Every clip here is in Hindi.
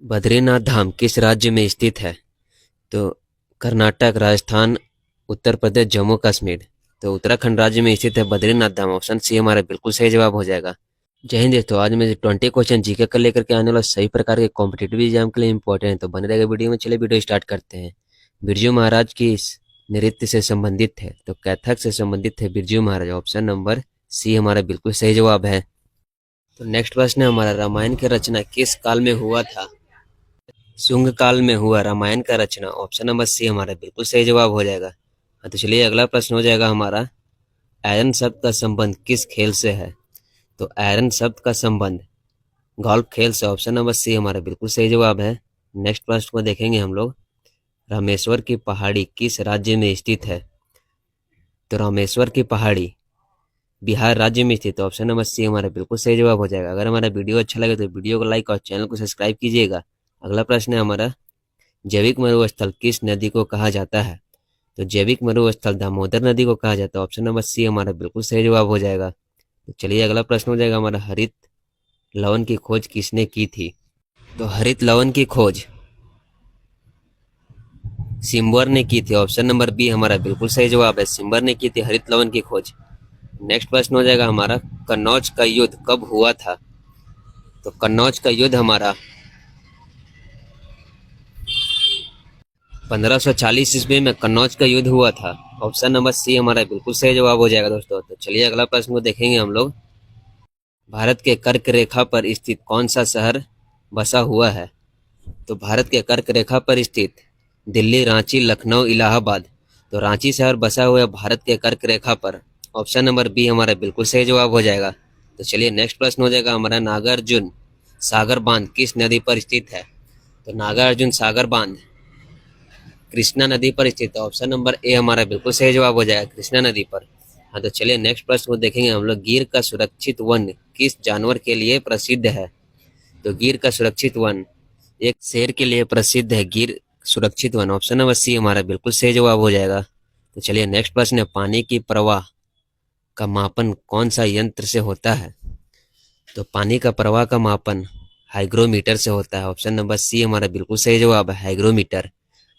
बद्रीनाथ धाम किस राज्य में स्थित है? तो कर्नाटक, राजस्थान, उत्तर प्रदेश, जम्मू कश्मीर। तो उत्तराखंड राज्य में स्थित है बद्रीनाथ धाम। ऑप्शन सी हमारा बिल्कुल सही जवाब हो जाएगा। जय हिंद दोस्तों, आज मैं 20 क्वेश्चन जीके का लेकर के आने वाला सही प्रकार के कॉम्पिटेटिव एग्जाम के लिए इंपॉर्टेंट है, तो बने रहेगा वीडियो में। चलिए वीडियो स्टार्ट करते हैं। बिरजू महाराज की इस नृत्य से संबंधित है, तो कथक से संबंधित है Birju Maharaj. Option number C हमारा बिल्कुल सही जवाब है। तो नेक्स्ट प्रश्न है हमारा, रामायण की रचना किस काल में हुआ था? शुंग काल में हुआ रामायण का रचना। ऑप्शन नंबर सी हमारा बिल्कुल सही जवाब हो जाएगा। हाँ, तो चलिए अगला प्रश्न हो जाएगा हमारा, आयरन शब्द का संबंध किस खेल से है? तो आयरन शब्द का संबंध गोल्फ खेल से। ऑप्शन नंबर सी हमारा बिल्कुल सही जवाब है। नेक्स्ट प्रश्न को देखेंगे हम लोग, रामेश्वर की पहाड़ी किस राज्य में स्थित है? तो रामेश्वर की पहाड़ी बिहार राज्य में स्थित है। ऑप्शन नंबर सी हमारा बिल्कुल सही जवाब हो जाएगा। अगर हमारा वीडियो अच्छा लगे तो वीडियो को लाइक और चैनल को सब्सक्राइब कीजिएगा। अगला प्रश्न है हमारा, जैविक मरुस्थल किस नदी को कहा जाता है? तो जैविक मरुस्थल दामोदर नदी को कहा जाता है। ऑप्शन नंबर सी हमारा बिल्कुल सही जवाब हो जाएगा। तो चलिए अगला प्रश्न हो जाएगा हमारा, हरित लवण की खोज किसने की थी? तो हरित लवण की खोज सिम्बर ने की थी। ऑप्शन नंबर बी हमारा बिल्कुल सही जवाब है। सिम्बर ने की थी हरित लवण की खोज। नेक्स्ट प्रश्न हो जाएगा हमारा, कन्नौज का युद्ध कब हुआ था? तो कन्नौज का युद्ध हमारा 1540 ईस्वी में कन्नौज का युद्ध हुआ था। ऑप्शन नंबर सी हमारा बिल्कुल सही जवाब हो जाएगा दोस्तों। तो चलिए अगला प्रश्न को देखेंगे हम लोग, भारत के कर्क रेखा पर स्थित कौन सा शहर बसा हुआ है? तो भारत के कर्क रेखा पर स्थित दिल्ली, रांची, लखनऊ, इलाहाबाद। तो रांची शहर बसा हुआ है भारत के कर्क रेखा पर। ऑप्शन नंबर बी हमारा बिल्कुल सही जवाब हो जाएगा। तो चलिए नेक्स्ट प्रश्न हो जाएगा हमारा, नागार्जुन सागर बांध किस नदी पर स्थित है? तो नागार्जुन सागर बांध कृष्णा नदी पर स्थित है। ऑप्शन नंबर ए हमारा बिल्कुल सही जवाब हो जाएगा, कृष्णा नदी पर। हाँ, तो चलिए नेक्स्ट प्रश्न को देखेंगे हम लोग, गिर का सुरक्षित वन किस जानवर के लिए प्रसिद्ध है? तो गिर का सुरक्षित वन एक शेर के लिए प्रसिद्ध है, गिर सुरक्षित वन। ऑप्शन नंबर सी हमारा बिल्कुल सही जवाब हो जाएगा। तो चलिए नेक्स्ट प्रश्न है, पानी की प्रवाह का मापन कौन सा यंत्र से होता है? तो पानी का प्रवाह का मापन हाइग्रोमीटर से होता है। ऑप्शन नंबर सी हमारा बिल्कुल सही जवाब है, हाइग्रोमीटर।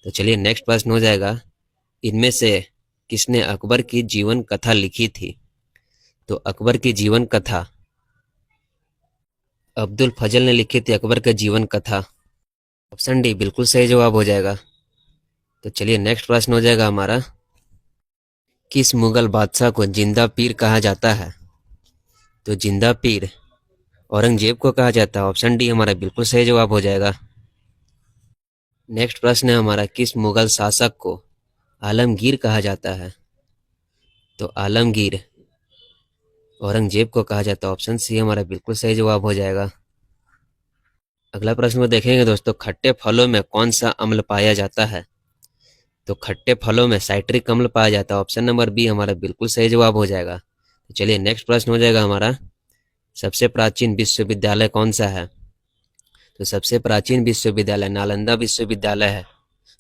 तो चलिए नेक्स्ट प्रश्न हो जाएगा, इनमें से किसने अकबर की जीवन कथा लिखी थी? तो अकबर की जीवन कथा अब्दुल फजल ने लिखी थी, अकबर का जीवन कथा। ऑप्शन डी बिल्कुल सही जवाब हो जाएगा। तो चलिए नेक्स्ट प्रश्न हो जाएगा हमारा, किस मुगल बादशाह को जिंदा पीर कहा जाता है? तो जिंदा पीर औरंगजेब को कहा जाता है। ऑप्शन डी हमारा बिल्कुल सही जवाब हो जाएगा। नेक्स्ट प्रश्न है हमारा, किस मुगल शासक को आलमगीर कहा जाता है? तो आलमगीर औरंगजेब को कहा जाता है। ऑप्शन सी हमारा बिल्कुल सही जवाब हो जाएगा। अगला प्रश्न को देखेंगे दोस्तों, खट्टे फलों में कौन सा अम्ल पाया जाता है? तो खट्टे फलों में साइट्रिक अम्ल पाया जाता है। ऑप्शन नंबर बी हमारा बिल्कुल सही जवाब हो जाएगा। तो चलिए नेक्स्ट प्रश्न हो जाएगा हमारा, सबसे प्राचीन विश्वविद्यालय कौन सा है? तो सबसे प्राचीन विश्वविद्यालय नालंदा विश्वविद्यालय है,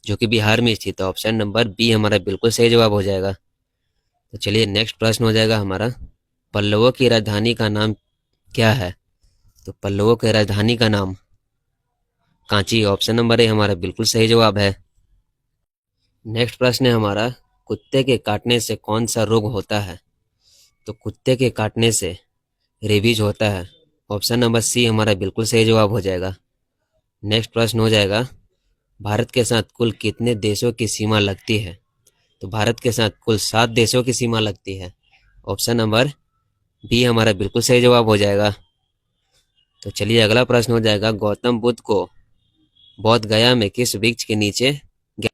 जो कि बिहार में स्थित है। ऑप्शन नंबर बी हमारा बिल्कुल सही जवाब हो जाएगा। तो चलिए नेक्स्ट प्रश्न हो जाएगा हमारा, पल्लवों की राजधानी का नाम क्या है? तो पल्लवों की राजधानी का नाम कांची। ऑप्शन नंबर ए हमारा बिल्कुल सही जवाब है। नेक्स्ट प्रश्न है हमारा, कुत्ते के काटने से कौन सा रोग होता है? तो कुत्ते के काटने से रेबीज होता है। ऑप्शन नंबर सी हमारा बिल्कुल सही जवाब हो जाएगा। नेक्स्ट प्रश्न हो जाएगा, भारत के साथ कुल कितने देशों की सीमा लगती है? तो भारत के साथ कुल 7 देशों की सीमा लगती है। ऑप्शन नंबर बी हमारा बिल्कुल सही जवाब हो जाएगा। तो चलिए अगला प्रश्न हो जाएगा, गौतम बुद्ध को बोध गया में किस वृक्ष के नीचे